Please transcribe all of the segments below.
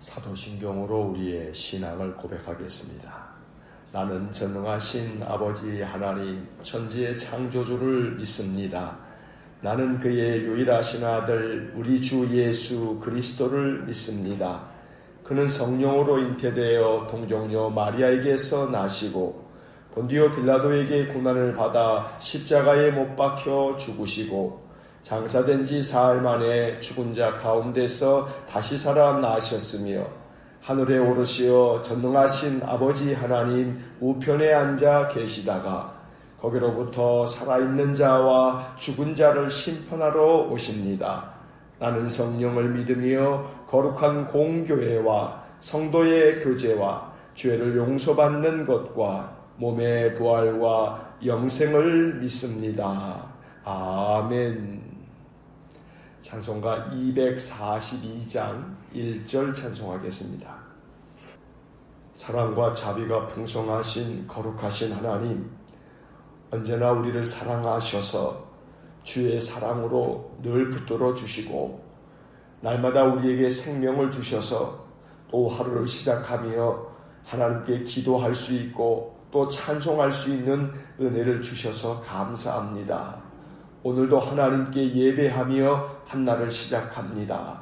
사도신경으로 우리의 신앙을 고백하겠습니다. 나는 전능하신 아버지 하나님 천지의 창조주를 믿습니다. 나는 그의 유일하신 아들 우리 주 예수 그리스도를 믿습니다. 그는 성령으로 잉태되어 동정녀 마리아에게서 나시고 본디오 빌라도에게 고난을 받아 십자가에 못 박혀 죽으시고 장사된 지 사흘 만에 죽은 자 가운데서 다시 살아나셨으며 하늘에 오르시어 전능하신 아버지 하나님 우편에 앉아 계시다가 거기로부터 살아있는 자와 죽은 자를 심판하러 오십니다. 나는 성령을 믿으며 거룩한 공교회와 성도의 교제와 죄를 용서받는 것과 몸의 부활과 영생을 믿습니다. 아멘. 찬송가 242장 1절 찬송하겠습니다. 사랑과 자비가 풍성하신 거룩하신 하나님, 언제나 우리를 사랑하셔서 주의 사랑으로 늘 붙들어 주시고 날마다 우리에게 생명을 주셔서 또 하루를 시작하며 하나님께 기도할 수 있고 또 찬송할 수 있는 은혜를 주셔서 감사합니다. 오늘도 하나님께 예배하며 한날을 시작합니다.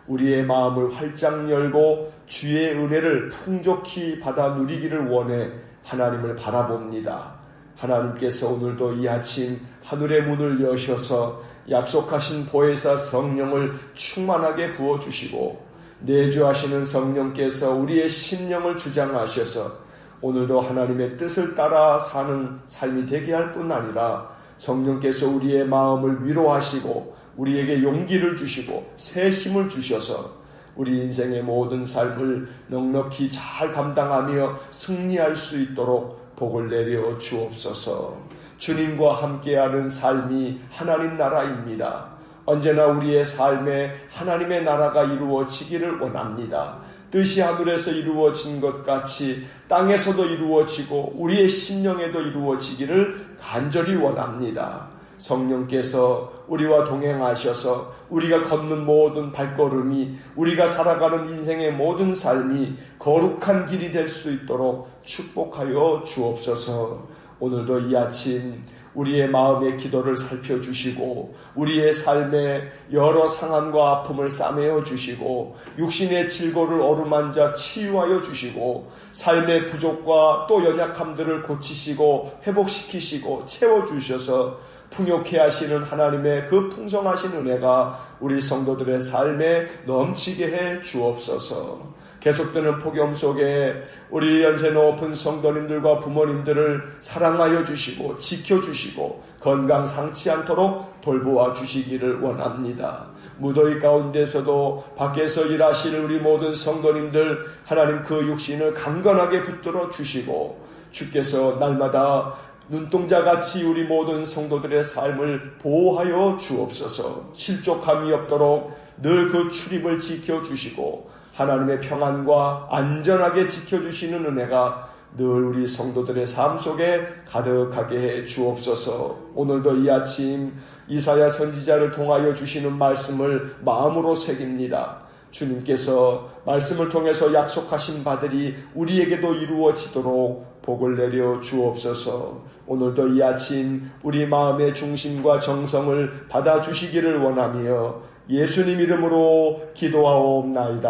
우리의 마음을 활짝 열고 주의 은혜를 풍족히 받아 누리기를 원해 하나님을 바라봅니다. 하나님께서 오늘도 이 아침 하늘의 문을 여셔서 약속하신 보혜사 성령을 충만하게 부어주시고 내주하시는 성령께서 우리의 심령을 주장하셔서 오늘도 하나님의 뜻을 따라 사는 삶이 되게 할 뿐 아니라 성령께서 우리의 마음을 위로하시고 우리에게 용기를 주시고 새 힘을 주셔서 우리 인생의 모든 삶을 넉넉히 잘 감당하며 승리할 수 있도록 복을 내려 주옵소서. 주님과 함께하는 삶이 하나님 나라입니다. 언제나 우리의 삶에 하나님의 나라가 이루어지기를 원합니다. 뜻이 하늘에서 이루어진 것 같이 땅에서도 이루어지고 우리의 심령에도 이루어지기를 간절히 원합니다. 성령께서 우리와 동행하셔서 우리가 걷는 모든 발걸음이, 우리가 살아가는 인생의 모든 삶이 거룩한 길이 될 수 있도록 축복하여 주옵소서. 오늘도 이 아침 우리의 마음의 기도를 살펴주시고 우리의 삶에 여러 상함과 아픔을 싸매어 주시고 육신의 질고를 어루만져 치유하여 주시고 삶의 부족과 또 연약함들을 고치시고 회복시키시고 채워주셔서 풍요케 하시는 하나님의 그 풍성하신 은혜가 우리 성도들의 삶에 넘치게 해 주옵소서. 계속되는 폭염 속에 우리 연세 높은 성도님들과 부모님들을 사랑하여 주시고 지켜주시고 건강 상치 않도록 돌보아 주시기를 원합니다. 무더위 가운데서도 밖에서 일하시는 우리 모든 성도님들 하나님 그 육신을 강건하게 붙들어 주시고 주께서 날마다 눈동자같이 우리 모든 성도들의 삶을 보호하여 주옵소서. 실족함이 없도록 늘 그 출입을 지켜주시고 하나님의 평안과 안전하게 지켜주시는 은혜가 늘 우리 성도들의 삶 속에 가득하게 해 주옵소서. 오늘도 이 아침 이사야 선지자를 통하여 주시는 말씀을 마음으로 새깁니다. 주님께서 말씀을 통해서 약속하신 바들이 우리에게도 이루어지도록 복을 내려 주옵소서. 오늘도 이 아침 우리 마음의 중심과 정성을 받아주시기를 원하며 예수님 이름으로 기도하옵나이다.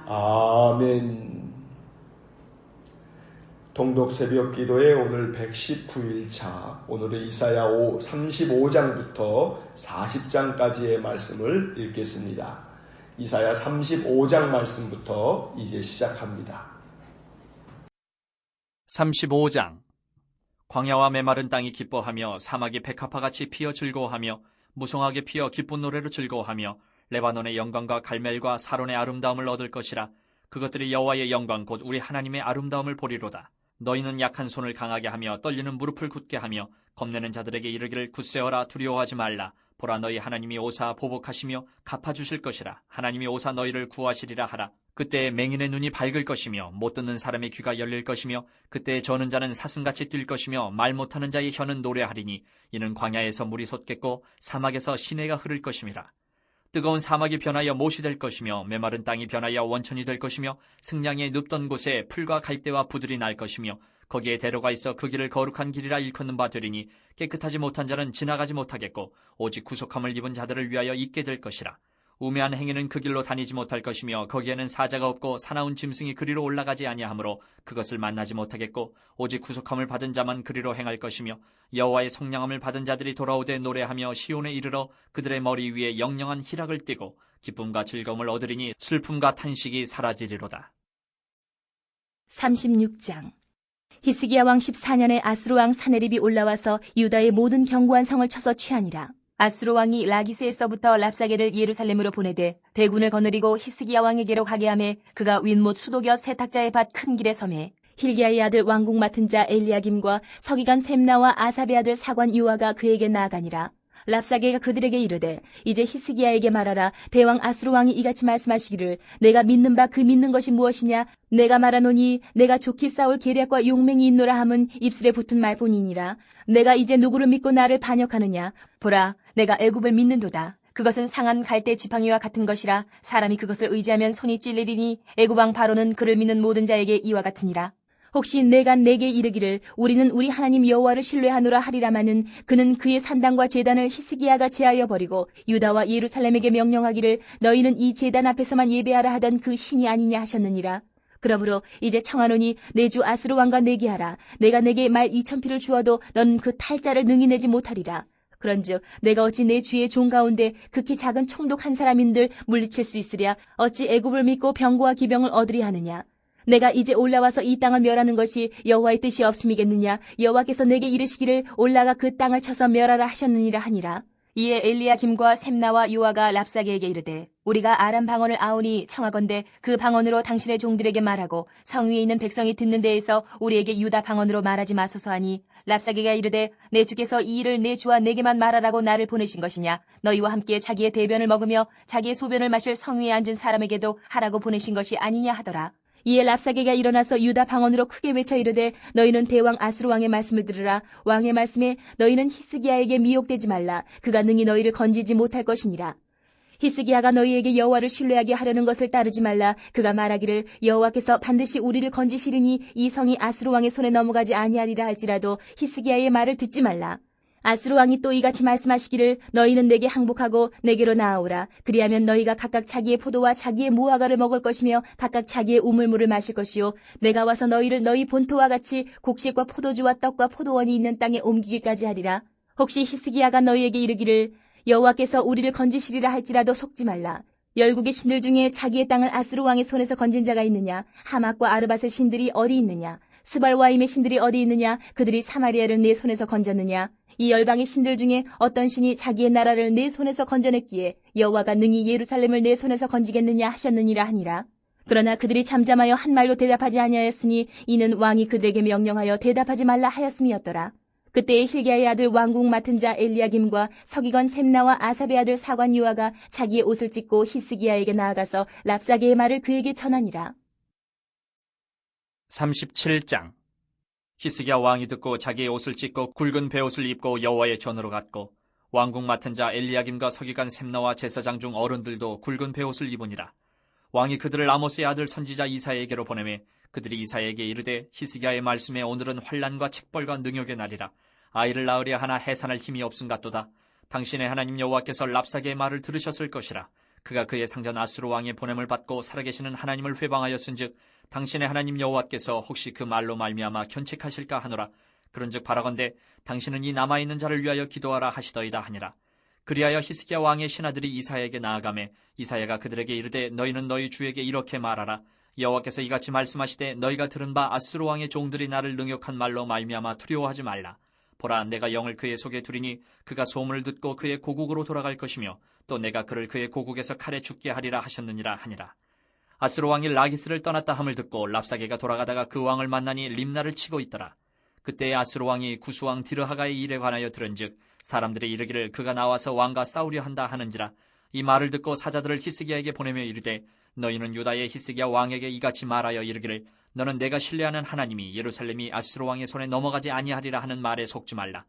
아멘. 동독 새벽 기도의 오늘 119일차, 오늘은 이사야 35장부터 40장까지의 말씀을 읽겠습니다. 이사야 35장 말씀부터 이제 시작합니다. 35장. 광야와 메마른 땅이 기뻐하며 사막이 백합화같이 피어 즐거워하며 무성하게 피어 기쁜 노래로 즐거워하며 레바논의 영광과 갈멜과 사론의 아름다움을 얻을 것이라. 그것들이 여호와의 영광 곧 우리 하나님의 아름다움을 보리로다. 너희는 약한 손을 강하게 하며 떨리는 무릎을 굳게 하며 겁내는 자들에게 이르기를 굳세어라 두려워하지 말라. 보라 너희 하나님이 오사 보복하시며 갚아주실 것이라. 하나님이 오사 너희를 구하시리라 하라. 그때에 맹인의 눈이 밝을 것이며 못 듣는 사람의 귀가 열릴 것이며 그때에 저는 자는 사슴같이 뛸 것이며 말 못하는 자의 혀는 노래하리니 이는 광야에서 물이 솟겠고 사막에서 시내가 흐를 것임이라. 뜨거운 사막이 변하여 못이 될 것이며 메마른 땅이 변하여 원천이 될 것이며 승량이 눕던 곳에 풀과 갈대와 부들이 날 것이며 거기에 대로가 있어 그 길을 거룩한 길이라 일컫는 바 되리니 깨끗하지 못한 자는 지나가지 못하겠고 오직 구속함을 입은 자들을 위하여 있게 될 것이라. 우매한 행위는 그 길로 다니지 못할 것이며 거기에는 사자가 없고 사나운 짐승이 그리로 올라가지 아니하므로 그것을 만나지 못하겠고 오직 구속함을 받은 자만 그리로 행할 것이며 여호와의 성량함을 받은 자들이 돌아오되 노래하며 시온에 이르러 그들의 머리 위에 영영한 희락을 띠고 기쁨과 즐거움을 얻으리니 슬픔과 탄식이 사라지리로다. 36장. 히스기야 왕 14년에 아수르 왕 사네립이 올라와서 유다의 모든 견고한 성을 쳐서 취하니라. 아수르 왕이 라기스에서부터 랍사게를 예루살렘으로 보내되 대군을 거느리고 히스기야 왕에게로 가게 하매 그가 윗못 수도곁 세탁자의 밭 큰 길에 섬에 힐기야의 아들 왕국 맡은 자 엘리야김과 서기관 셈나와 아삽의 아들 사관 유아가 그에게 나아가니라. 랍사게가 그들에게 이르되 이제 히스기야에게 말하라. 대왕 아수르 왕이 이같이 말씀하시기를 내가 믿는 바 그 믿는 것이 무엇이냐. 내가 말하노니 내가 좋게 싸울 계략과 용맹이 있노라 함은 입술에 붙은 말뿐이니라. 내가 이제 누구를 믿고 나를 반역하느냐. 보라, 내가 애굽을 믿는도다. 그것은 상한 갈대 지팡이와 같은 것이라 사람이 그것을 의지하면 손이 찔리리니 애굽 왕 바로는 그를 믿는 모든 자에게 이와 같으니라. 혹시 내가 내게 이르기를 우리는 우리 하나님 여호와를 신뢰하노라 하리라마는 그는 그의 산당과 제단을 히스기야가 제하여 버리고 유다와 예루살렘에게 명령하기를 너희는 이 제단 앞에서만 예배하라 하던 그 신이 아니냐 하셨느니라. 그러므로 이제 청하노니 내 주 아스루 왕과 내게 하라. 내가 내게 말 2,000피를 주어도 넌 그 탈자를 능히 내지 못하리라. 그런즉 내가 어찌 내 주의 종 가운데 극히 작은 총독 한 사람인들 물리칠 수 있으랴. 어찌 애굽을 믿고 병거와 기병을 얻으리 하느냐. 내가 이제 올라와서 이 땅을 멸하는 것이 여호와의 뜻이 없음이겠느냐. 여호와께서 내게 이르시기를 올라가 그 땅을 쳐서 멸하라 하셨느니라 하니라. 이에 엘리야김과 셈나와 요아가 랍사게에게 이르되 우리가 아람 방언을 아오니 청하건대 그 방언으로 당신의 종들에게 말하고 성 위에 있는 백성이 듣는 데에서 우리에게 유다 방언으로 말하지 마소서 하니 랍사게가 이르되 내 주께서 이 일을 내 주와 내게만 말하라고 나를 보내신 것이냐. 너희와 함께 자기의 대변을 먹으며 자기의 소변을 마실 성 위에 앉은 사람에게도 하라고 보내신 것이 아니냐 하더라. 이에 랍사게가 일어나서 유다 방언으로 크게 외쳐 이르되 너희는 대왕 아수르 왕의 말씀을 들으라. 왕의 말씀에 너희는 히스기야에게 미혹되지 말라. 그가 능히 너희를 건지지 못할 것이니라. 히스기야가 너희에게 여호와를 신뢰하게 하려는 것을 따르지 말라. 그가 말하기를 여호와께서 반드시 우리를 건지시리니 이 성이 아수르 왕의 손에 넘어가지 아니하리라 할지라도 히스기야의 말을 듣지 말라. 아수르 왕이 또 이같이 말씀하시기를 너희는 내게 항복하고 내게로 나아오라. 그리하면 너희가 각각 자기의 포도와 자기의 무화과를 먹을 것이며 각각 자기의 우물물을 마실 것이요 내가 와서 너희를 너희 본토와 같이 곡식과 포도주와 떡과 포도원이 있는 땅에 옮기기까지 하리라. 혹시 히스기야가 너희에게 이르기를 여호와께서 우리를 건지시리라 할지라도 속지 말라. 열국의 신들 중에 자기의 땅을 아수르 왕의 손에서 건진 자가 있느냐. 하맛과 아르밧의 신들이 어디 있느냐. 스발와임의 신들이 어디 있느냐. 그들이 사마리아를 내 손에서 건졌느냐. 이 열방의 신들 중에 어떤 신이 자기의 나라를 내 손에서 건져냈기에 여호와가 능히 예루살렘을 내 손에서 건지겠느냐 하셨느니라 하니라. 그러나 그들이 잠잠하여 한 말도 대답하지 아니하였으니 이는 왕이 그들에게 명령하여 대답하지 말라 하였음이었더라. 그때에 힐기야의 아들 왕국 맡은 자 엘리야김과 서기관 셈나와 아삽의 아들 사관 유아가 자기의 옷을 찢고 히스기야에게 나아가서 랍사게의 말을 그에게 전하니라. 37장. 히스기야 왕이 듣고 자기의 옷을 찢고 굵은 베옷을 입고 여호와의 전으로 갔고 왕국 맡은 자 엘리야김과 서기관 셈나와 제사장 중 어른들도 굵은 베옷을 입으니라. 왕이 그들을 아모스의 아들 선지자 이사야에게로 보내매 그들이 이사야에게 이르되 히스기야의 말씀에 오늘은 환난과 책벌과 능욕의 날이라. 아이를 낳으려 하나 해산할 힘이 없음 같도다. 당신의 하나님 여호와께서 랍사게의 말을 들으셨을 것이라. 그가 그의 상전 아수르 왕의 보냄을 받고 살아계시는 하나님을 회방하였은즉 당신의 하나님 여호와께서 혹시 그 말로 말미암아 견책하실까 하노라. 그런즉 바라건대 당신은 이 남아있는 자를 위하여 기도하라 하시더이다 하니라. 그리하여 히스기야 왕의 신하들이 이사야에게 나아가매 이사야가 그들에게 이르되 너희는 너희 주에게 이렇게 말하라. 여호와께서 이같이 말씀하시되 너희가 들은 바 아수르 왕의 종들이 나를 능욕한 말로 말미암아 두려워하지 말라. 보라, 내가 영을 그의 속에 두리니 그가 소문을 듣고 그의 고국으로 돌아갈 것이며 또 내가 그를 그의 고국에서 칼에 죽게 하리라 하셨느니라 하니라. 아수르 왕이 라기스를 떠났다 함을 듣고 랍사게가 돌아가다가 그 왕을 만나니 림나를 치고 있더라. 그때에 아수르 왕이 구수왕 디르하가의 일에 관하여 들은즉 사람들이 이르기를 그가 나와서 왕과 싸우려 한다 하는지라. 이 말을 듣고 사자들을 히스기야에게 보내며 이르되 너희는 유다의 히스기야 왕에게 이같이 말하여 이르기를 너는 내가 신뢰하는 하나님이 예루살렘이 아수르 왕의 손에 넘어가지 아니하리라 하는 말에 속지 말라.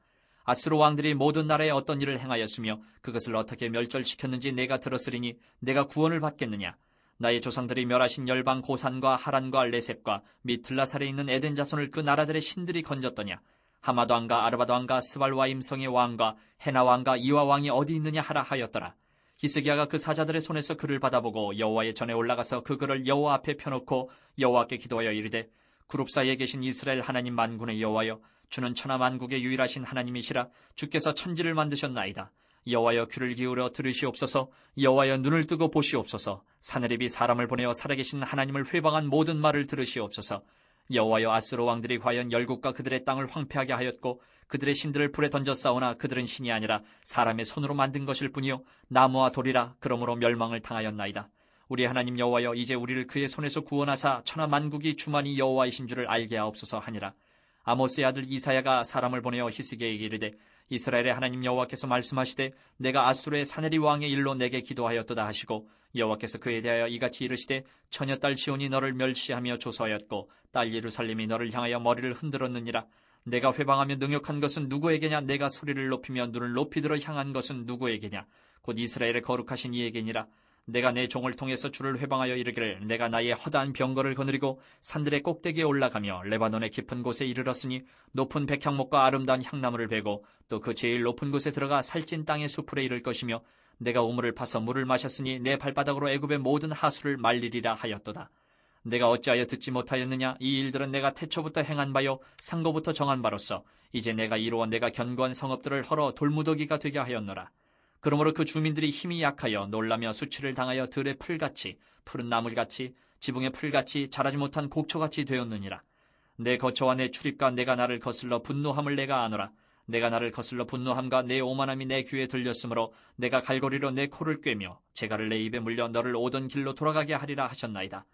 아수르 왕들이 모든 나라에 어떤 일을 행하였으며 그것을 어떻게 멸절시켰는지 내가 들었으리니 내가 구원을 받겠느냐. 나의 조상들이 멸하신 열방 고산과 하란과 레셉과 및 들라살에 있는 에덴 자손을 그 나라들의 신들이 건졌더냐. 하마도 왕과 아르바도 왕과 스발와임성의 왕과 헤나 왕과 이와 왕이 어디 있느냐 하라 하였더라. 히스기야가 그 사자들의 손에서 글을 받아보고 여호와의 전에 올라가서 그 글을 여호와 앞에 펴놓고 여호와께 기도하여 이르되, 그룹 사이에 계신 이스라엘 하나님 만군의 여호와여, 주는 천하 만국의 유일하신 하나님이시라. 주께서 천지를 만드셨나이다. 여호와여, 귀를 기울여 들으시옵소서. 여호와여, 눈을 뜨고 보시옵소서. 사내립이 사람을 보내어 살아계신 하나님을 회방한 모든 말을 들으시옵소서. 여호와여, 아수르 왕들이 과연 열국과 그들의 땅을 황폐하게 하였고 그들의 신들을 불에 던져 싸우나 그들은 신이 아니라 사람의 손으로 만든 것일 뿐이요 나무와 돌이라. 그러므로 멸망을 당하였나이다. 우리 하나님 여호와여, 이제 우리를 그의 손에서 구원하사 천하 만국이 주만이 여호와이신 줄을 알게 하옵소서 하니라. 아모스의 아들 이사야가 사람을 보내어 히스기야에게 이르되, 이스라엘의 하나님 여호와께서 말씀하시되 내가 아수르의 사네립 왕의 일로 내게 기도하였도다 하시고, 여호와께서 그에 대하여 이같이 이르시되, 처녀딸 시온이 너를 멸시하며 조소하였고 딸 예루살렘이 너를 향하여 머리를 흔들었느니라. 내가 회방하며 능욕한 것은 누구에게냐? 내가 소리를 높이며 눈을 높이 들어 향한 것은 누구에게냐? 곧 이스라엘의 거룩하신 이에게니라. 내가 내 종을 통해서 주를 회방하여 이르기를, 내가 나의 허다한 병거를 거느리고 산들의 꼭대기에 올라가며 레바논의 깊은 곳에 이르렀으니 높은 백향목과 아름다운 향나무를 베고 또 그 제일 높은 곳에 들어가 살찐 땅의 수풀에 이를 것이며, 내가 우물을 파서 물을 마셨으니 내 발바닥으로 애굽의 모든 하수를 말리리라 하였도다. 내가 어찌하여 듣지 못하였느냐? 이 일들은 내가 태초부터 행한 바요 상고부터 정한 바로서 이제 내가 이루어 내가 견고한 성읍들을 헐어 돌무더기가 되게 하였노라. 그러므로 그 주민들이 힘이 약하여 놀라며 수치를 당하여 들의 풀같이 푸른 나물같이 지붕의 풀같이 자라지 못한 곡초같이 되었느니라. 내 거처와 내 출입과 내가 나를 거슬러 분노함을 내가 아노라. 내가 나를 거슬러 분노함과 내 오만함이 내 귀에 들렸으므로 내가 갈고리로 내 코를 꿰며 재갈을 내 입에 물려 너를 오던 길로 돌아가게 하리라 하셨나이다.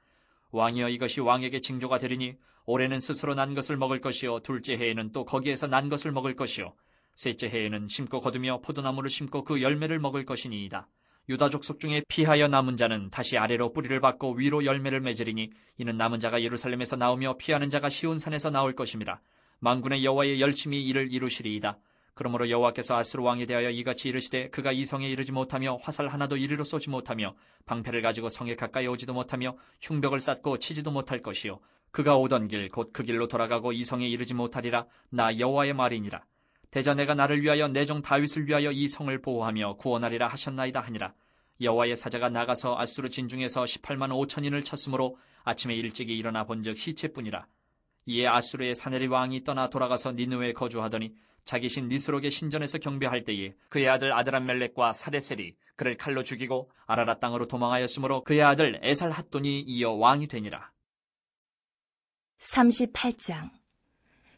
왕이여, 이것이 왕에게 징조가 되리니 올해는 스스로 난 것을 먹을 것이요 둘째 해에는 또 거기에서 난 것을 먹을 것이요 셋째 해에는 심고 거두며 포도나무를 심고 그 열매를 먹을 것이니이다. 유다 족속 중에 피하여 남은 자는 다시 아래로 뿌리를 받고 위로 열매를 맺으리니 이는 남은 자가 예루살렘에서 나오며 피하는 자가 시온산에서 나올 것임이라. 만군의 여호와의 열심히 이를 이루시리이다. 그러므로 여호와께서 아수르 왕에 대하여 이같이 이르시되, 그가 이 성에 이르지 못하며 화살 하나도 이리로 쏘지 못하며 방패를 가지고 성에 가까이 오지도 못하며 흉벽을 쌓고 치지도 못할 것이요 그가 오던 길 곧 그 길로 돌아가고 이 성에 이르지 못하리라. 나 여호와의 말이니라. 대저 내가 나를 위하여 내 종 다윗을 위하여 이 성을 보호하며 구원하리라 하셨나이다 하니라. 여호와의 사자가 나가서 아수르 진중에서 18만 5천인을 쳤으므로 아침에 일찍이 일어나 본즉 시체뿐이라. 이에 아수르의 사네립 왕이 떠나 돌아가서 니느웨에 거주하더니 자기 신 니스록의 신전에서 경배할 때에 그의 아들 아드람멜렉과 사레셀이 그를 칼로 죽이고 아라랏 땅으로 도망하였으므로 그의 아들 에살핫돈이 이어 왕이 되니라. 38장.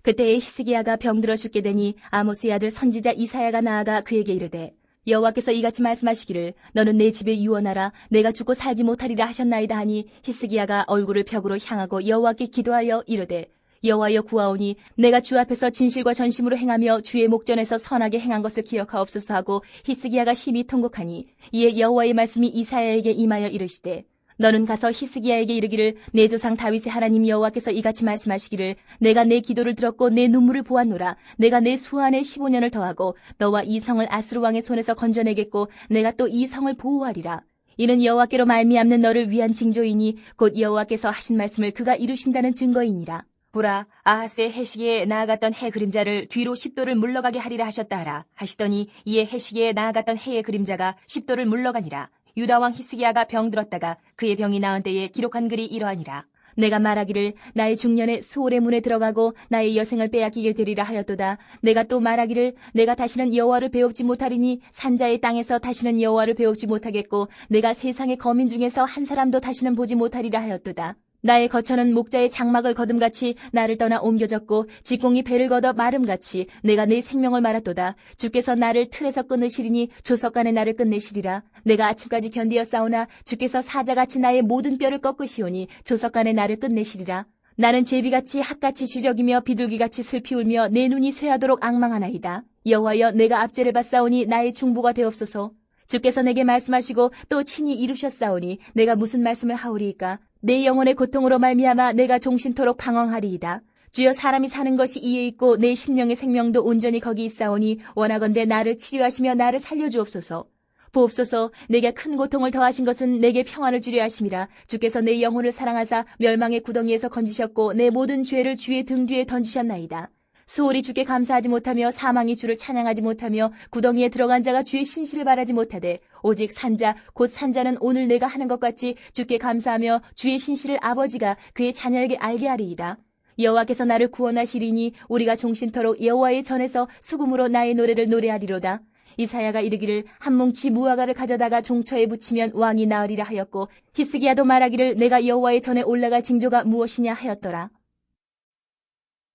그때에 히스기야가 병들어 죽게 되니 아모스의 아들 선지자 이사야가 나아가 그에게 이르되, 여호와께서 이같이 말씀하시기를 너는 내 집에 유언하라. 내가 죽고 살지 못하리라 하셨나이다 하니, 히스기야가 얼굴을 벽으로 향하고 여호와께 기도하여 이르되, 여호와여, 구하오니 내가 주 앞에서 진실과 전심으로 행하며 주의 목전에서 선하게 행한 것을 기억하옵소서 하고 히스기야가 심히 통곡하니, 이에 여호와의 말씀이 이사야에게 임하여 이르시되, 너는 가서 히스기야에게 이르기를, 내 조상 다윗의 하나님 여호와께서 이같이 말씀하시기를, 내가 내 기도를 들었고 내 눈물을 보았노라. 내가 내 수한에 15년을 더하고 너와 이 성을 아수르 왕의 손에서 건져내겠고 내가 또 이 성을 보호하리라. 이는 여호와께로 말미암는 너를 위한 징조이니 곧 여호와께서 하신 말씀을 그가 이루신다는 증거이니라. 보라, 아하스의 해시기에 나아갔던 해 그림자를 뒤로 10도를 물러가게 하리라 하셨다 하라 하시더니, 이에 해시기에 나아갔던 해의 그림자가 10도를 물러가니라. 유다왕 히스기야가 병들었다가 그의 병이 나은 때에 기록한 글이 이러하니라. 내가 말하기를 나의 중년에 스올의 문에 들어가고 나의 여생을 빼앗기게 되리라 하였도다. 내가 또 말하기를 내가 다시는 여호와를 배웁지 못하리니 산자의 땅에서 다시는 여호와를 배웁지 못하겠고 내가 세상의 거민 중에서 한 사람도 다시는 보지 못하리라 하였도다. 나의 거처는 목자의 장막을 거둠같이 나를 떠나 옮겨졌고 직공이 배를 걷어 마름같이 내가 내 생명을 말았도다. 주께서 나를 틀에서 끊으시리니 조석간에 나를 끝내시리라. 내가 아침까지 견디어 싸우나 주께서 사자같이 나의 모든 뼈를 꺾으시오니 조석간에 나를 끝내시리라. 나는 제비같이 핫같이 지저귀며 비둘기같이 슬피 울며 내 눈이 쇠하도록 앙망하나이다. 여호와여, 내가 압제를 받사오니 나의 중보가 되옵소서. 주께서 내게 말씀하시고 또 친히 이루셨사오니 내가 무슨 말씀을 하오리이까. 내 영혼의 고통으로 말미암아 내가 종신토록 방황하리이다. 주여, 사람이 사는 것이 이에 있고 내 심령의 생명도 온전히 거기 있사오니 원하건대 나를 치료하시며 나를 살려주옵소서. 보옵소서, 내게 큰 고통을 더하신 것은 내게 평안을 주려 하심이라. 주께서 내 영혼을 사랑하사 멸망의 구덩이에서 건지셨고 내 모든 죄를 주의 등 뒤에 던지셨나이다. 수월이 주께 감사하지 못하며 사망이 주를 찬양하지 못하며 구덩이에 들어간 자가 주의 신실을 바라지 못하되 오직 산자 곧 산자는 오늘 내가 하는 것 같이 주께 감사하며 주의 신실을 아버지가 그의 자녀에게 알게 하리이다. 여호와께서 나를 구원하시리니 우리가 종신토록 여호와의 전에서 수금으로 나의 노래를 노래하리로다. 이사야가 이르기를 한 뭉치 무화과를 가져다가 종처에 붙이면 왕이 나으리라 하였고 히스기야도 말하기를 내가 여호와의 전에 올라갈 징조가 무엇이냐 하였더라.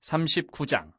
39장.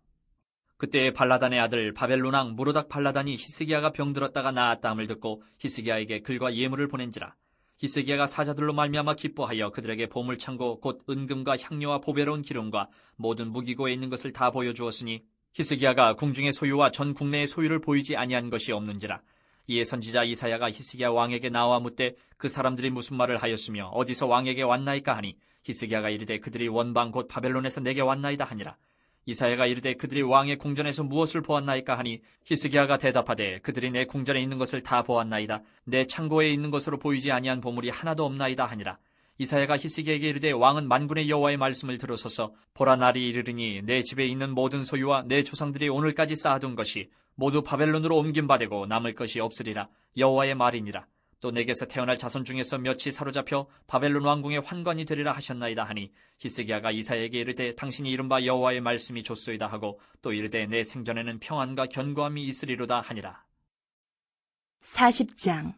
그때 발라단의 아들 바벨론 왕 무로닥 발라단이 히스기야가 병들었다가 나았다함을 듣고 히스기야에게 글과 예물을 보낸지라. 히스기야가 사자들로 말미암아 기뻐하여 그들에게 보물창고 곧 은금과 향료와 보배로운 기름과 모든 무기고에 있는 것을 다 보여주었으니 히스기야가 궁중의 소유와 전 국내의 소유를 보이지 아니한 것이 없는지라. 이에 선지자 이사야가 히스기야 왕에게 나와 묻되 그 사람들이 무슨 말을 하였으며 어디서 왕에게 왔나이까 하니 히스기야가 이르되 그들이 원방 곧 바벨론에서 내게 왔나이다 하니라. 이사야가 이르되 그들이 왕의 궁전에서 무엇을 보았나이까 하니 히스기야가 대답하되 그들이 내 궁전에 있는 것을 다 보았나이다. 내 창고에 있는 것으로 보이지 아니한 보물이 하나도 없나이다 하니라. 이사야가 히스기야에게 이르되 왕은 만군의 여호와의 말씀을 들으소서. 보라, 날이 이르리니 내 집에 있는 모든 소유와 내 조상들이 오늘까지 쌓아둔 것이 모두 바벨론으로 옮김받고 남을 것이 없으리라. 여호와의 말이니라. 또 내게서 태어날 자손 중에서 몇이 사로잡혀 바벨론 왕궁의 환관이 되리라 하셨나이다 하니 히스기야가 이사야에게 이르되 당신이 이른바 여호와의 말씀이 좋소이다 하고 또 이르되 내 생전에는 평안과 견고함이 있으리로다 하니라. 40장.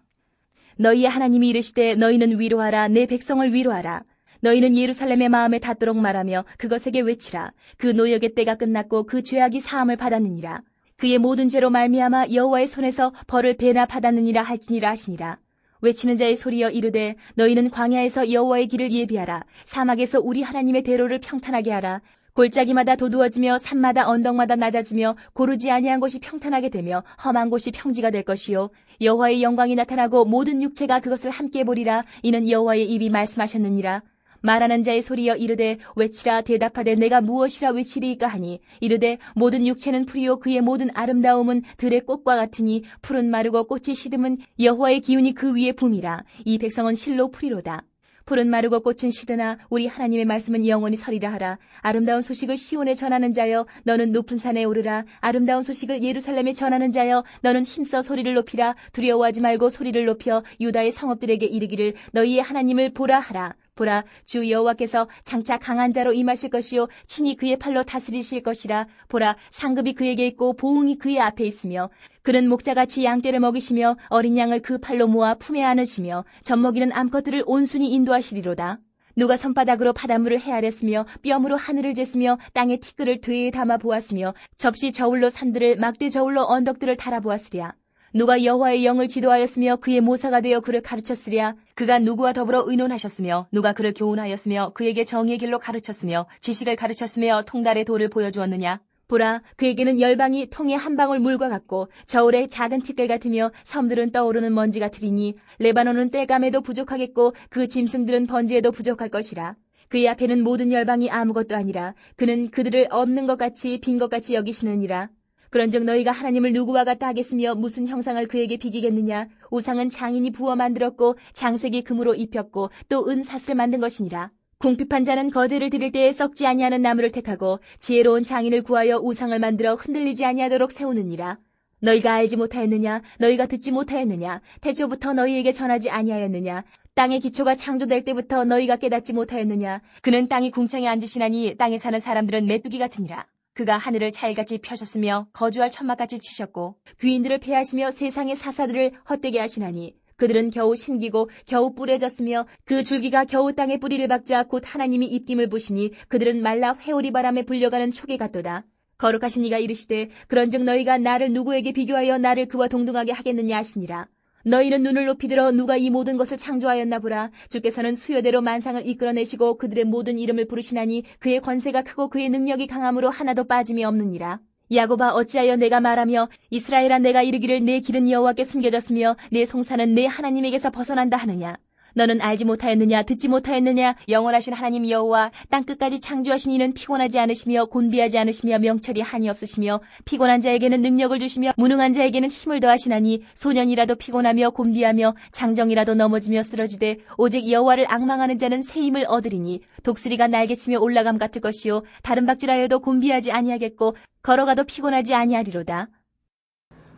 너희의 하나님이 이르시되 너희는 위로하라. 내 백성을 위로하라. 너희는 예루살렘의 마음에 닿도록 말하며 그것에게 외치라. 그 노역의 때가 끝났고 그 죄악이 사함을 받았느니라. 그의 모든 죄로 말미암아 여호와의 손에서 벌을 배나 받았느니라 할지니라 하시니라. 외치는 자의 소리여 이르되 너희는 광야에서 여호와의 길을 예비하라. 사막에서 우리 하나님의 대로를 평탄하게 하라. 골짜기마다 도두어지며 산마다 언덕마다 낮아지며 고르지 아니한 곳이 평탄하게 되며 험한 곳이 평지가 될 것이요 여호와의 영광이 나타나고 모든 육체가 그것을 함께 보리라. 이는 여호와의 입이 말씀하셨느니라. 말하는 자의 소리여 이르되 외치라. 대답하되 내가 무엇이라 외치리이까 하니 이르되 모든 육체는 풀이요 그의 모든 아름다움은 들의 꽃과 같으니 풀은 마르고 꽃이 시듬은 여호와의 기운이 그 위에 붐이라. 이 백성은 실로 풀이로다. 풀은 마르고 꽃은 시드나 우리 하나님의 말씀은 영원히 서리라 하라. 아름다운 소식을 시온에 전하는 자여 너는 높은 산에 오르라. 아름다운 소식을 예루살렘에 전하는 자여 너는 힘써 소리를 높이라. 두려워하지 말고 소리를 높여 유다의 성읍들에게 이르기를 너희의 하나님을 보라 하라. 보라, 주 여호와께서 장차 강한 자로 임하실 것이요 친히 그의 팔로 다스리실 것이라. 보라, 상급이 그에게 있고 보응이 그의 앞에 있으며 그는 목자같이 양떼를 먹이시며 어린 양을 그 팔로 모아 품에 안으시며 젖먹이는 암컷들을 온순히 인도하시리로다. 누가 손바닥으로 바닷물을 헤아렸으며 뼘으로 하늘을 쟀으며 땅의 티끌을 되에 담아 보았으며 접시 저울로 산들을 막대 저울로 언덕들을 달아보았으랴. 누가 여호와의 영을 지도하였으며 그의 모사가 되어 그를 가르쳤으랴. 그가 누구와 더불어 의논하셨으며 누가 그를 교훈하였으며 그에게 정의의 길로 가르쳤으며 지식을 가르쳤으며 통달의 도를 보여주었느냐. 보라, 그에게는 열방이 통에 한 방울 물과 같고 저울의 작은 티끌 같으며 섬들은 떠오르는 먼지 같으리니 레바논은 땔감에도 부족하겠고 그 짐승들은 번지에도 부족할 것이라. 그의 앞에는 모든 열방이 아무것도 아니라 그는 그들을 없는 것 같이 빈 것 같이 여기시느니라. 그런즉 너희가 하나님을 누구와 같다 하겠으며 무슨 형상을 그에게 비기겠느냐. 우상은 장인이 부어 만들었고 장색이 금으로 입혔고 또 은사슬을 만든 것이니라. 궁핍한 자는 거제를 드릴 때에 썩지 아니하는 나무를 택하고 지혜로운 장인을 구하여 우상을 만들어 흔들리지 아니하도록 세우느니라. 너희가 알지 못하였느냐. 너희가 듣지 못하였느냐. 태초부터 너희에게 전하지 아니하였느냐. 땅의 기초가 창조될 때부터 너희가 깨닫지 못하였느냐. 그는 땅이 궁창에 앉으시나니 땅에 사는 사람들은 메뚜기 같으니라. 그가 하늘을 차일같이 펴셨으며 거주할 천막같이 치셨고 귀인들을 패하시며 세상의 사사들을 헛되게 하시나니 그들은 겨우 심기고 겨우 뿌려졌으며 그 줄기가 겨우 땅에 뿌리를 박자 곧 하나님이 입김을 부시니 그들은 말라 회오리 바람에 불려가는 촉이 같도다. 거룩하신 이가 이르시되 그런즉 너희가 나를 누구에게 비교하여 나를 그와 동등하게 하겠느냐 하시니라. 너희는 눈을 높이 들어 누가 이 모든 것을 창조하였나 보라. 주께서는 수요대로 만상을 이끌어내시고 그들의 모든 이름을 부르시나니 그의 권세가 크고 그의 능력이 강함으로 하나도 빠짐이 없느니라. 야곱아, 어찌하여 내가 말하며 이스라엘아, 내가 이르기를 내 길은 여호와께 숨겨졌으며 내 송사는 내 하나님에게서 벗어난다 하느냐. 너는 알지 못하였느냐 듣지 못하였느냐 영원하신 하나님 여호와 땅끝까지 창조하신 이는 피곤하지 않으시며 곤비하지 않으시며 명철이 한이 없으시며 피곤한 자에게는 능력을 주시며 무능한 자에게는 힘을 더하시나니 소년이라도 피곤하며 곤비하며 장정이라도 넘어지며 쓰러지되 오직 여호와를 앙망하는 자는 새 힘을 얻으리니 독수리가 날개치며 올라감 같을 것이요 다른 박질하여도 곤비하지 아니하겠고 걸어가도 피곤하지 아니하리로다.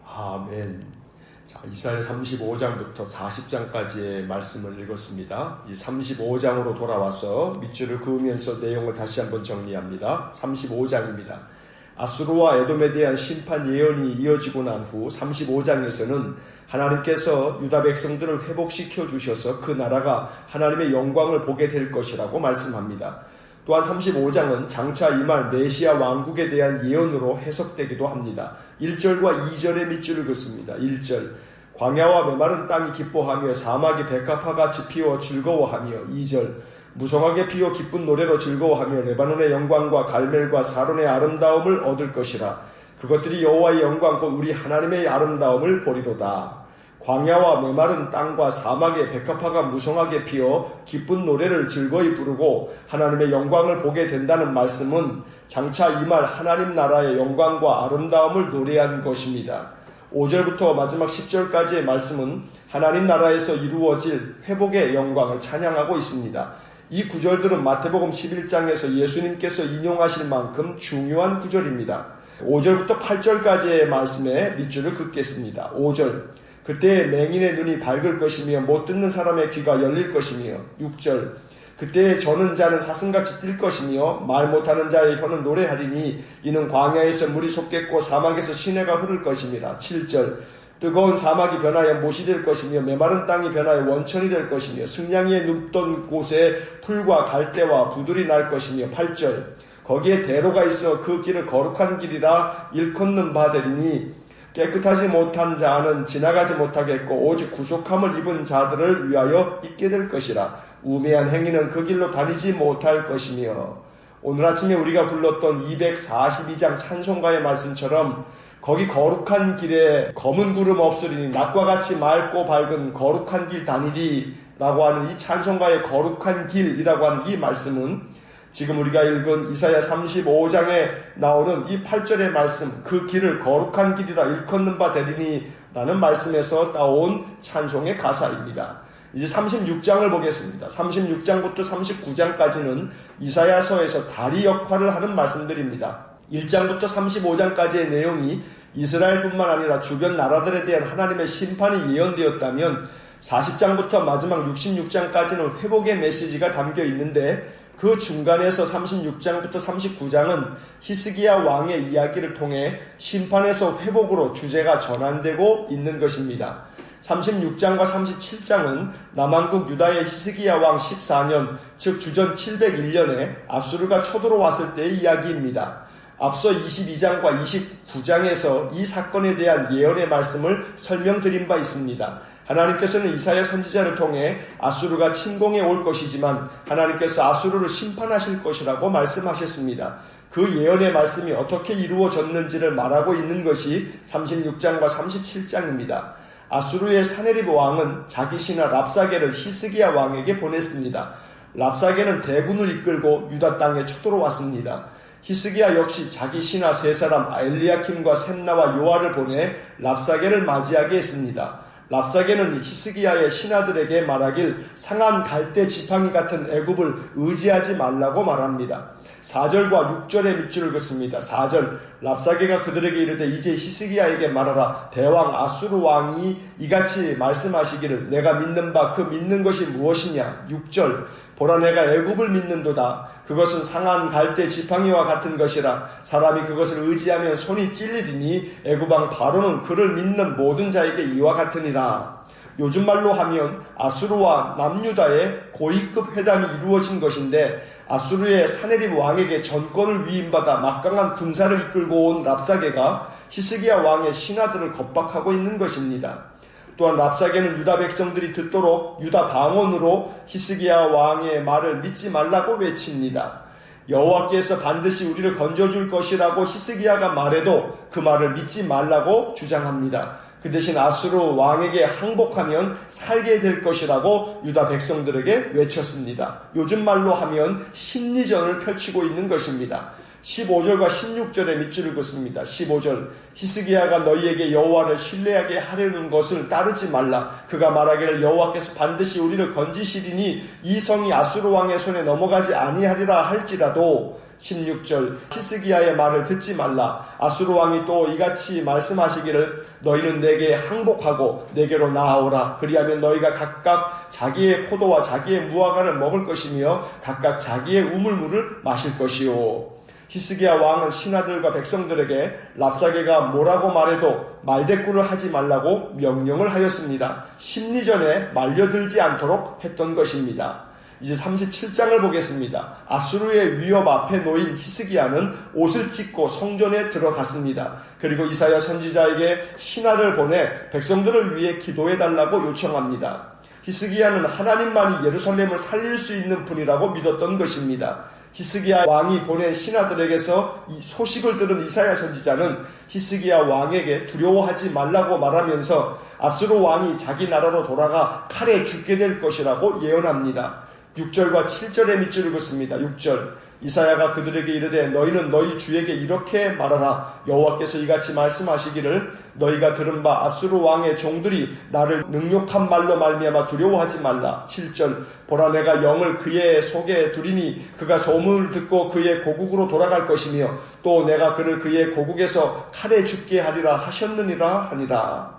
아멘. 자, 이사야 35장부터 40장까지의 말씀을 읽었습니다. 이 35장으로 돌아와서 밑줄을 그으면서 내용을 다시 한번 정리합니다. 35장입니다. 아수르와 에돔에 대한 심판 예언이 이어지고 난 후 35장에서는 하나님께서 유다 백성들을 회복시켜 주셔서 그 나라가 하나님의 영광을 보게 될 것이라고 말씀합니다. 또한 35장은 장차 임할 메시아 왕국에 대한 예언으로 해석되기도 합니다. 1절과 2절의 밑줄을 긋습니다. 1절 광야와 메마른 땅이 기뻐하며 사막이 백합화같이 피어 즐거워하며 2절 무성하게 피어 기쁜 노래로 즐거워하며 레바논의 영광과 갈멜과 사론의 아름다움을 얻을 것이라. 그것들이 여호와의 영광 곧 우리 하나님의 아름다움을 보리로다. 광야와 메마른 땅과 사막의 백합화가 무성하게 피어 기쁜 노래를 즐거이 부르고 하나님의 영광을 보게 된다는 말씀은 장차 임할 하나님 나라의 영광과 아름다움을 노래한 것입니다. 5절부터 마지막 10절까지의 말씀은 하나님 나라에서 이루어질 회복의 영광을 찬양하고 있습니다. 이 구절들은 마태복음 11장에서 예수님께서 인용하실 만큼 중요한 구절입니다. 5절부터 8절까지의 말씀에 밑줄을 긋겠습니다. 5절 그때 맹인의 눈이 밝을 것이며 못 듣는 사람의 귀가 열릴 것이며 6절 그때 저는 자는 사슴같이 뛸 것이며 말 못하는 자의 혀는 노래하리니 이는 광야에서 물이 솟겠고 사막에서 시내가 흐를 것입니다. 7절 뜨거운 사막이 변하여 못이 될 것이며 메마른 땅이 변하여 원천이 될 것이며 승냥이의 눕던 곳에 풀과 갈대와 부들이 날 것이며 8절 거기에 대로가 있어 그 길을 거룩한 길이라 일컫는 바 되리니 깨끗하지 못한 자는 지나가지 못하겠고 오직 구속함을 입은 자들을 위하여 있게 될 것이라. 우매한 행위는 그 길로 다니지 못할 것이며 오늘 아침에 우리가 불렀던 242장 찬송가의 말씀처럼 거기 거룩한 길에 검은 구름 없으리니 낮과 같이 맑고 밝은 거룩한 길 다니리 라고 하는 이 찬송가의 거룩한 길이라고 하는 이 말씀은 지금 우리가 읽은 이사야 35장에 나오는 이 8절의 말씀 그 길을 거룩한 길이라 일컫는 바 되리니 라는 말씀에서 따온 찬송의 가사입니다. 이제 36장을 보겠습니다. 36장부터 39장까지는 이사야서에서 다리 역할을 하는 말씀들입니다. 1장부터 35장까지의 내용이 이스라엘뿐만 아니라 주변 나라들에 대한 하나님의 심판이 예언되었다면 40장부터 마지막 66장까지는 회복의 메시지가 담겨 있는데 그 중간에서 36장부터 39장은 히스기야 왕의 이야기를 통해 심판에서 회복으로 주제가 전환되고 있는 것입니다. 36장과 37장은 남왕국 유다의 히스기야 왕 14년, 즉 주전 701년에 아수르가 쳐들어왔을 때의 이야기입니다. 앞서 22장과 29장에서 이 사건에 대한 예언의 말씀을 설명드린 바 있습니다. 하나님께서는 이사야 선지자를 통해 아수르가 침공해 올 것이지만 하나님께서 아수르를 심판하실 것이라고 말씀하셨습니다. 그 예언의 말씀이 어떻게 이루어졌는지를 말하고 있는 것이 36장과 37장입니다. 아수르의 사네립 왕은 자기 신하 랍사게를 히스기야 왕에게 보냈습니다. 랍사게는 대군을 이끌고 유다 땅에 쳐들어왔습니다. 히스기야 역시 자기 신하 세 사람 엘리야킴과 셈나와 요아를 보내 랍사게를 맞이하게 했습니다. 랍사게는 히스기야의 신하들에게 말하길 상한 갈대 지팡이 같은 애굽을 의지하지 말라고 말합니다. 4절과 6절의 밑줄을 긋습니다. 4절 랍사게가 그들에게 이르되 이제 히스기야에게 말하라. 대왕 아수르 왕이 이같이 말씀하시기를 내가 믿는 바 그 믿는 것이 무엇이냐. 6절 보라 내가 애굽을 믿는도다. 그것은 상한 갈대 지팡이와 같은 것이라. 사람이 그것을 의지하면 손이 찔리리니 애굽왕 바로는 그를 믿는 모든 자에게 이와 같으니라. 요즘 말로 하면 아수르와 남유다의 고위급 회담이 이루어진 것인데 아수르의 사네립 왕에게 전권을 위임받아 막강한 군사를 이끌고 온 랍사게가 히스기야 왕의 신하들을 겁박하고 있는 것입니다. 또한 랍사게는 유다 백성들이 듣도록 유다 방언으로 히스기야 왕의 말을 믿지 말라고 외칩니다. 여호와께서 반드시 우리를 건져줄 것이라고 히스기야가 말해도 그 말을 믿지 말라고 주장합니다. 그 대신 아수르 왕에게 항복하면 살게 될 것이라고 유다 백성들에게 외쳤습니다. 요즘 말로 하면 심리전을 펼치고 있는 것입니다. 15절과 16절에 밑줄을 긋습니다. 15절 히스기야가 너희에게 여호와를 신뢰하게 하려는 것을 따르지 말라. 그가 말하기를 여호와께서 반드시 우리를 건지시리니 이 성이 아수르 왕의 손에 넘어가지 아니하리라 할지라도 16절 히스기야의 말을 듣지 말라. 아수르 왕이 또 이같이 말씀하시기를 너희는 내게 항복하고 내게로 나아오라. 그리하면 너희가 각각 자기의 포도와 자기의 무화과를 먹을 것이며 각각 자기의 우물물을 마실 것이요. 히스기야 왕은 신하들과 백성들에게 랍사게가 뭐라고 말해도 말대꾸를 하지 말라고 명령을 하였습니다. 심리전에 말려들지 않도록 했던 것입니다. 이제 37장을 보겠습니다. 아수르의 위협 앞에 놓인 히스기야는 옷을 찢고 성전에 들어갔습니다. 그리고 이사야 선지자에게 신하를 보내 백성들을 위해 기도해달라고 요청합니다. 히스기야는 하나님만이 예루살렘을 살릴 수 있는 분이라고 믿었던 것입니다. 히스기야 왕이 보낸 신하들에게서 이 소식을 들은 이사야 선지자는 히스기야 왕에게 두려워하지 말라고 말하면서 아수르 왕이 자기 나라로 돌아가 칼에 죽게 될 것이라고 예언합니다. 6절과 7절의 밑줄을 긋습니다. 6절 이사야가 그들에게 이르되 너희는 너희 주에게 이렇게 말하라. 여호와께서 이같이 말씀하시기를 너희가 들은 바 아수르 왕의 종들이 나를 능욕한 말로 말미암아 두려워하지 말라. 7절 보라 내가 영을 그의 속에 두리니 그가 소문을 듣고 그의 고국으로 돌아갈 것이며 또 내가 그를 그의 고국에서 칼에 죽게 하리라 하셨느니라 하니라.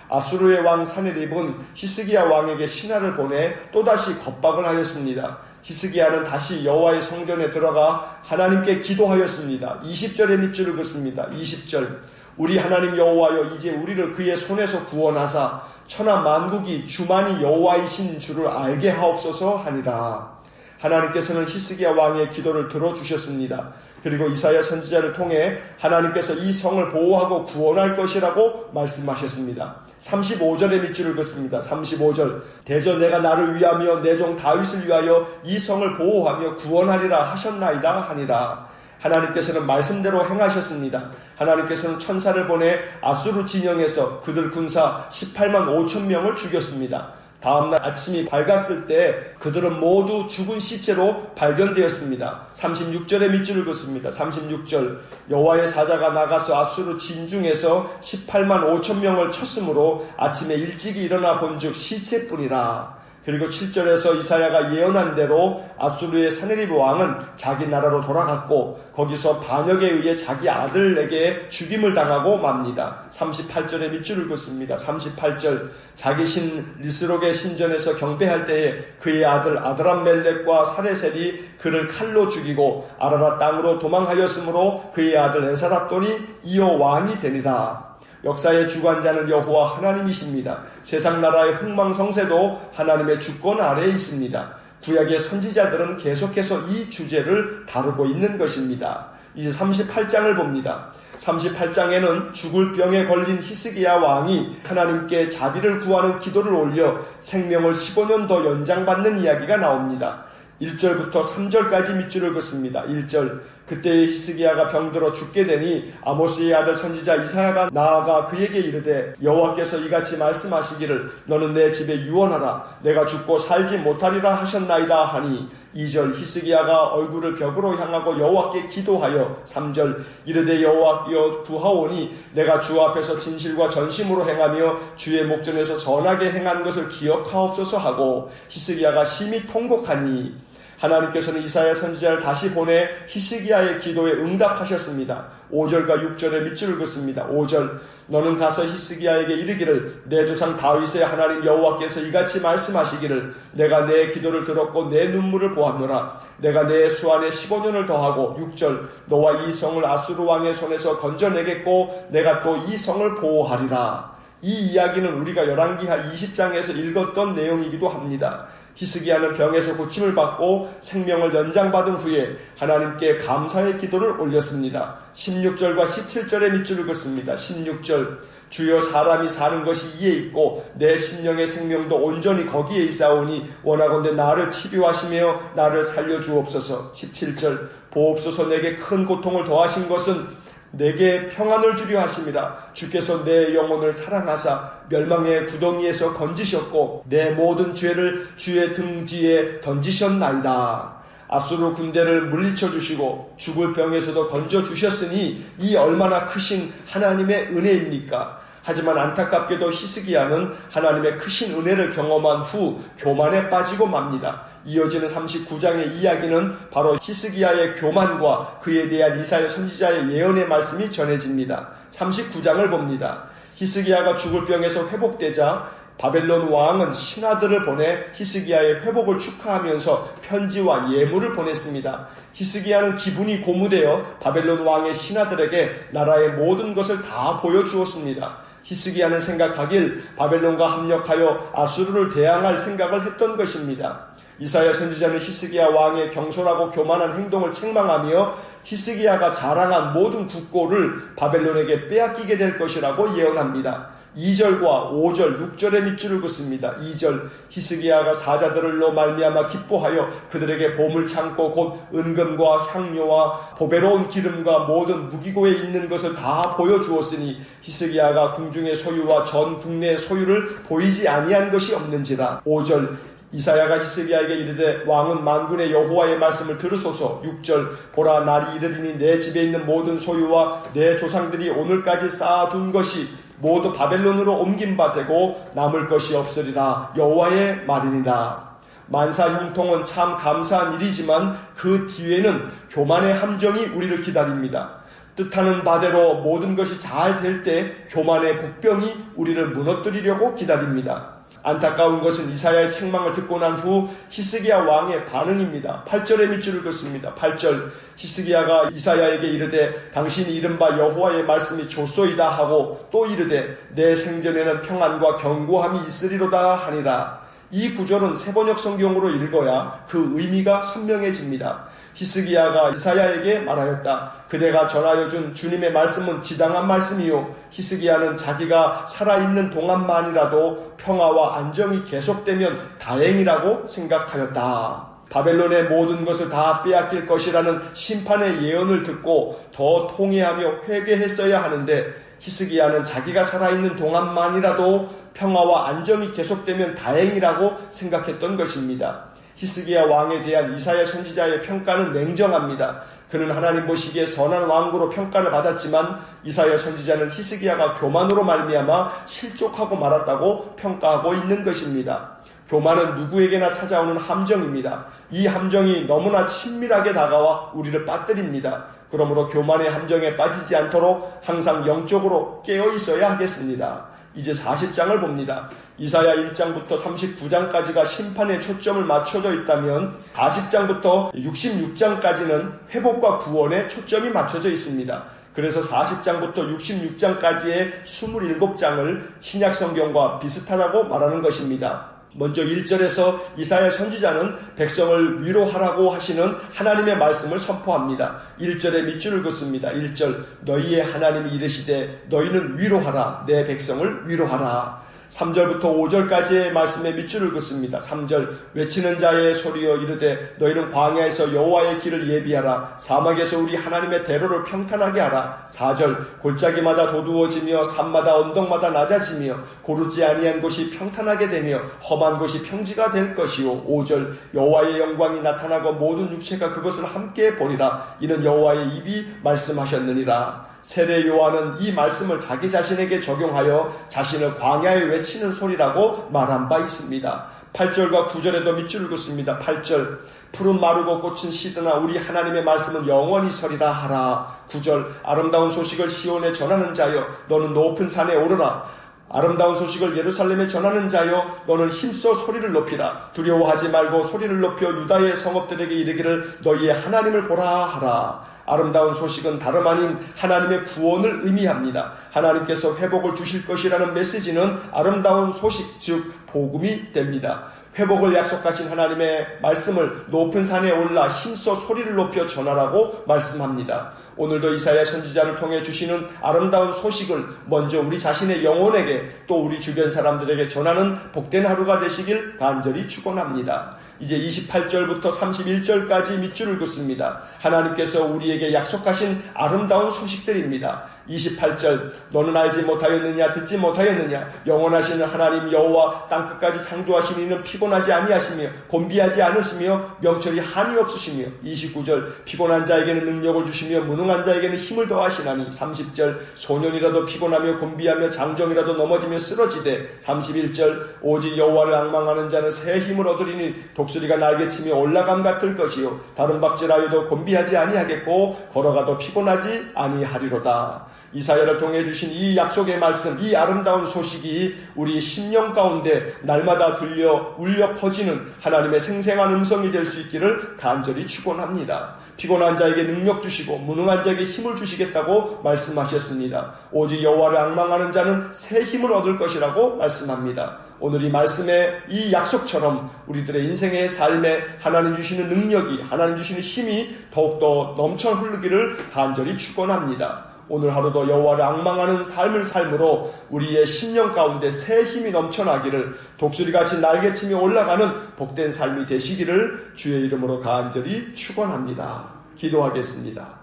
아수르의 왕 사네립은 히스기야 왕에게 신하를 보내 또다시 겁박을 하였습니다. 히스기야는 다시 여호와의 성전에 들어가 하나님께 기도하였습니다. 20절의 밑줄을 긋습니다. 20절 우리 하나님 여호와여 이제 우리를 그의 손에서 구원하사 천하 만국이 주만이 여호와이신 줄을 알게 하옵소서 하니라. 하나님께서는 히스기야 왕의 기도를 들어주셨습니다. 그리고 이사야 선지자를 통해 하나님께서 이 성을 보호하고 구원할 것이라고 말씀하셨습니다. 35절의 밑줄을 긋습니다. 35절 대저 내가 나를 위하며 내 종 다윗을 위하여 이 성을 보호하며 구원하리라 하셨나이다 하니라. 하나님께서는 말씀대로 행하셨습니다. 하나님께서는 천사를 보내 아수르 진영에서 그들 군사 18만 5천 명을 죽였습니다. 다음날 아침이 밝았을 때 그들은 모두 죽은 시체로 발견되었습니다. 36절의 밑줄을 긋습니다. 36절 여호와의 사자가 나가서 아수르 진중에서 18만 5천 명을 쳤으므로 아침에 일찍이 일어나 본즉 시체뿐이라. 그리고 7절에서 이사야가 예언한 대로 아수르의 사네립 왕은 자기 나라로 돌아갔고 거기서 반역에 의해 자기 아들에게 죽임을 당하고 맙니다. 38절에 밑줄을 긋습니다. 38절 자기 신 리스록의 신전에서 경배할 때에 그의 아들 아드람멜렉과 사레셀이 그를 칼로 죽이고 아라라 땅으로 도망하였으므로 그의 아들 에사랍돈이 이어 왕이 되니라. 역사의 주관자는 여호와 하나님이십니다. 세상 나라의 흥망성쇠도 하나님의 주권 아래에 있습니다. 구약의 선지자들은 계속해서 이 주제를 다루고 있는 것입니다. 이제 38장을 봅니다. 38장에는 죽을 병에 걸린 히스기야 왕이 하나님께 자비를 구하는 기도를 올려 생명을 15년 더 연장받는 이야기가 나옵니다. 1절부터 3절까지 밑줄을 긋습니다. 1절 그때 히스기야가 병들어 죽게 되니 아모스의 아들 선지자 이사야가 나아가 그에게 이르되 여호와께서 이같이 말씀하시기를 너는 내 집에 유언하라. 내가 죽고 살지 못하리라 하셨나이다 하니 2절 히스기야가 얼굴을 벽으로 향하고 여호와께 기도하여 3절 이르되 여호와여 구하오니 내가 주 앞에서 진실과 전심으로 행하며 주의 목전에서 선하게 행한 것을 기억하옵소서 하고 히스기야가 심히 통곡하니 하나님께서는 이사야 선지자를 다시 보내 히스기야의 기도에 응답하셨습니다. 5절과 6절에 밑줄을 긋습니다. 5절 너는 가서 히스기야에게 이르기를 내 조상 다윗의 하나님 여호와께서 이같이 말씀하시기를 내가 내 기도를 들었고 내 눈물을 보았노라. 내가 내 수안에 15년을 더하고 6절 너와 이 성을 아수르 왕의 손에서 건져내겠고 내가 또 이 성을 보호하리라. 이 이야기는 우리가 열왕기하 20장에서 읽었던 내용이기도 합니다. 히스기야는 병에서 고침을 받고 생명을 연장받은 후에 하나님께 감사의 기도를 올렸습니다. 16절과 17절의 밑줄을 긋습니다. 16절 주여 사람이 사는 것이 이에 있고 내 심령의 생명도 온전히 거기에 있사오니 원하건대 나를 치료하시며 나를 살려주옵소서. 17절 보옵소서 내게 큰 고통을 더하신 것은 내게 평안을 주려 하심이라. 주께서 내 영혼을 사랑하사 멸망의 구덩이에서 건지셨고 내 모든 죄를 주의 등 뒤에 던지셨나이다. 아수르 군대를 물리쳐 주시고 죽을 병에서도 건져 주셨으니 이 얼마나 크신 하나님의 은혜입니까? 하지만 안타깝게도 히스기야는 하나님의 크신 은혜를 경험한 후 교만에 빠지고 맙니다. 이어지는 39장의 이야기는 바로 히스기야의 교만과 그에 대한 이사야 선지자의 예언의 말씀이 전해집니다. 39장을 봅니다. 히스기야가 죽을 병에서 회복되자 바벨론 왕은 신하들을 보내 히스기야의 회복을 축하하면서 편지와 예물을 보냈습니다. 히스기야는 기분이 고무되어 바벨론 왕의 신하들에게 나라의 모든 것을 다 보여주었습니다. 히스기야는 생각하길 바벨론과 합력하여 아수르를 대항할 생각을 했던 것입니다. 이사야 선지자는 히스기야 왕의 경솔하고 교만한 행동을 책망하며 히스기야가 자랑한 모든 국고를 바벨론에게 빼앗기게 될 것이라고 예언합니다. 2절과 5절, 6절의 밑줄을 긋습니다. 2절, 히스기야가 사자들로 말미암아 기뻐하여 그들에게 보물창고 곧 은금과 향료와 보배로운 기름과 모든 무기고에 있는 것을 다 보여주었으니 히스기야가 궁중의 소유와 전 국내의 소유를 보이지 아니한 것이 없는지라. 5절, 이사야가 히스기야에게 이르되 왕은 만군의 여호와의 말씀을 들으소서. 6절, 보라 날이 이르리니 내 집에 있는 모든 소유와 내 조상들이 오늘까지 쌓아둔 것이 모두 바벨론으로 옮긴 바 되고 남을 것이 없으리라. 여호와의 말이니라. 만사 형통은 참 감사한 일이지만 그 뒤에는 교만의 함정이 우리를 기다립니다. 뜻하는 바대로 모든 것이 잘 될 때 교만의 복병이 우리를 무너뜨리려고 기다립니다. 안타까운 것은 이사야의 책망을 듣고 난 후 히스기야 왕의 반응입니다. 8절의 밑줄을 긋습니다. 8절, 히스기야가 이사야에게 이르되 당신이 이른바 여호와의 말씀이 좋소이다 하고 또 이르되 내 생전에는 평안과 견고함이 있으리로다 하니라. 이 구절은 세번역 성경으로 읽어야 그 의미가 선명해집니다. 히스기야가 이사야에게 말하였다. 그대가 전하여 준 주님의 말씀은 지당한 말씀이요. 히스기야는 자기가 살아있는 동안만이라도 평화와 안정이 계속되면 다행이라고 생각하였다. 바벨론의 모든 것을 다 빼앗길 것이라는 심판의 예언을 듣고 더 통회하며 회개했어야 하는데 히스기야는 자기가 살아있는 동안만이라도 평화와 안정이 계속되면 다행이라고 생각했던 것입니다. 히스기야 왕에 대한 이사야 선지자의 평가는 냉정합니다. 그는 하나님 보시기에 선한 왕으로 평가를 받았지만 이사야 선지자는 히스기야가 교만으로 말미암아 실족하고 말았다고 평가하고 있는 것입니다. 교만은 누구에게나 찾아오는 함정입니다. 이 함정이 너무나 친밀하게 다가와 우리를 빠뜨립니다. 그러므로 교만의 함정에 빠지지 않도록 항상 영적으로 깨어 있어야 하겠습니다. 이제 40장을 봅니다. 이사야 1장부터 39장까지가 심판에 초점을 맞춰져 있다면 40장부터 66장까지는 회복과 구원에 초점이 맞춰져 있습니다. 그래서 40장부터 66장까지의 27장을 신약 성경과 비슷하다고 말하는 것입니다. 먼저 1절에서 이사야 선지자는 백성을 위로하라고 하시는 하나님의 말씀을 선포합니다. 1절에 밑줄을 긋습니다. 1절, 너희의 하나님이 이르시되 너희는 위로하라. 내 백성을 위로하라. 3절부터 5절까지의 말씀에 밑줄을 긋습니다. 3절, 외치는 자의 소리여 이르되 너희는 광야에서 여호와의 길을 예비하라. 사막에서 우리 하나님의 대로를 평탄하게 하라. 4절, 골짜기마다 도두어지며 산마다 언덕마다 낮아지며 고르지 아니한 곳이 평탄하게 되며 험한 곳이 평지가 될 것이요. 5절, 여호와의 영광이 나타나고 모든 육체가 그것을 함께 보리라. 이는 여호와의 입이 말씀하셨느니라. 세례 요한은 이 말씀을 자기 자신에게 적용하여 자신을 광야에 외치는 소리라고 말한 바 있습니다. 8절과 9절에도 밑줄을 긋습니다. 8절, 푸른 마르고 꽃은 시드나 우리 하나님의 말씀은 영원히 서리라 하라. 9절, 아름다운 소식을 시온에 전하는 자여 너는 높은 산에 오르라. 아름다운 소식을 예루살렘에 전하는 자여 너는 힘써 소리를 높이라. 두려워하지 말고 소리를 높여 유다의 성읍들에게 이르기를 너희의 하나님을 보라 하라. 아름다운 소식은 다름 아닌 하나님의 구원을 의미합니다. 하나님께서 회복을 주실 것이라는 메시지는 아름다운 소식, 즉 복음이 됩니다. 회복을 약속하신 하나님의 말씀을 높은 산에 올라 힘써 소리를 높여 전하라고 말씀합니다. 오늘도 이사야 선지자를 통해 주시는 아름다운 소식을 먼저 우리 자신의 영혼에게 또 우리 주변 사람들에게 전하는 복된 하루가 되시길 간절히 축원합니다. 이제 28절부터 31절까지 밑줄을 긋습니다. 하나님께서 우리에게 약속하신 아름다운 소식들입니다. 28절 너는 알지 못하였느냐 듣지 못하였느냐 영원하신 하나님 여호와 땅끝까지 창조하신 이는 피곤하지 아니하시며 곤비하지 않으시며 명철이 한이 없으시며 29절 피곤한 자에게는 능력을 주시며 무능한 자에게는 힘을 더하시나니 30절 소년이라도 피곤하며 곤비하며 장정이라도 넘어지며 쓰러지되 31절 오직 여호와를 앙망하는 자는 새 힘을 얻으리니 독수리가 날개치며 올라감 같을 것이요 다른 박질하여도 곤비하지 아니하겠고 걸어가도 피곤하지 아니하리로다. 이사야를 통해 주신 이 약속의 말씀, 이 아름다운 소식이 우리 심령 가운데 날마다 들려 울려 퍼지는 하나님의 생생한 음성이 될 수 있기를 간절히 축원합니다. 피곤한 자에게 능력 주시고 무능한 자에게 힘을 주시겠다고 말씀하셨습니다. 오직 여호와를 앙망하는 자는 새 힘을 얻을 것이라고 말씀합니다. 오늘 이 말씀의 이 약속처럼 우리들의 인생의 삶에 하나님 주시는 능력이, 하나님 주시는 힘이 더욱더 넘쳐 흐르기를 간절히 축원합니다. 오늘 하루도 여호와를 앙망하는 삶을 삶으로 우리의 심령 가운데 새 힘이 넘쳐나기를 독수리같이 날개치며 올라가는 복된 삶이 되시기를 주의 이름으로 간절히 축원합니다. 기도하겠습니다.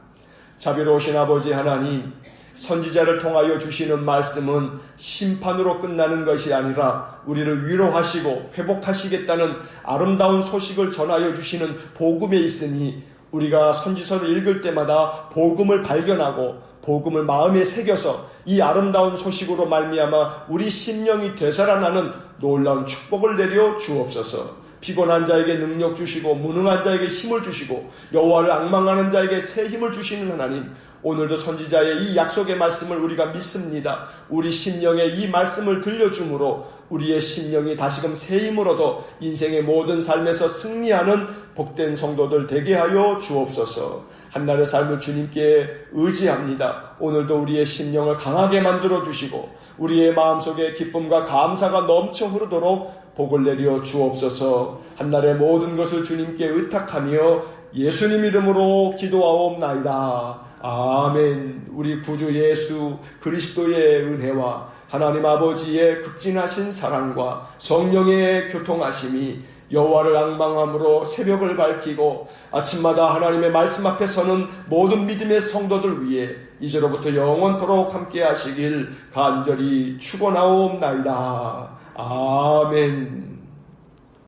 자비로우신 아버지 하나님, 선지자를 통하여 주시는 말씀은 심판으로 끝나는 것이 아니라 우리를 위로하시고 회복하시겠다는 아름다운 소식을 전하여 주시는 복음에 있으니 우리가 선지서를 읽을 때마다 복음을 발견하고 복음을 마음에 새겨서 이 아름다운 소식으로 말미암아 우리 심령이 되살아나는 놀라운 축복을 내려 주옵소서. 피곤한 자에게 능력 주시고 무능한 자에게 힘을 주시고 여호와를 앙망하는 자에게 새 힘을 주시는 하나님, 오늘도 선지자의 이 약속의 말씀을 우리가 믿습니다. 우리 심령에 이 말씀을 들려줌으로 우리의 심령이 다시금 새 힘을 얻어 인생의 모든 삶에서 승리하는 복된 성도들 되게 하여 주옵소서. 한날의 삶을 주님께 의지합니다. 오늘도 우리의 심령을 강하게 만들어 주시고 우리의 마음속에 기쁨과 감사가 넘쳐 흐르도록 복을 내려 주옵소서. 한날의 모든 것을 주님께 의탁하며 예수님 이름으로 기도하옵나이다. 아멘. 우리 구주 예수 그리스도의 은혜와 하나님 아버지의 극진하신 사랑과 성령의 교통하심이 여호와를 앙망함으로 새벽을 밝히고 아침마다 하나님의 말씀 앞에 서는 모든 믿음의 성도들 위해 이제로부터 영원토록 함께 하시길 간절히 축원하옵나이다. 아멘.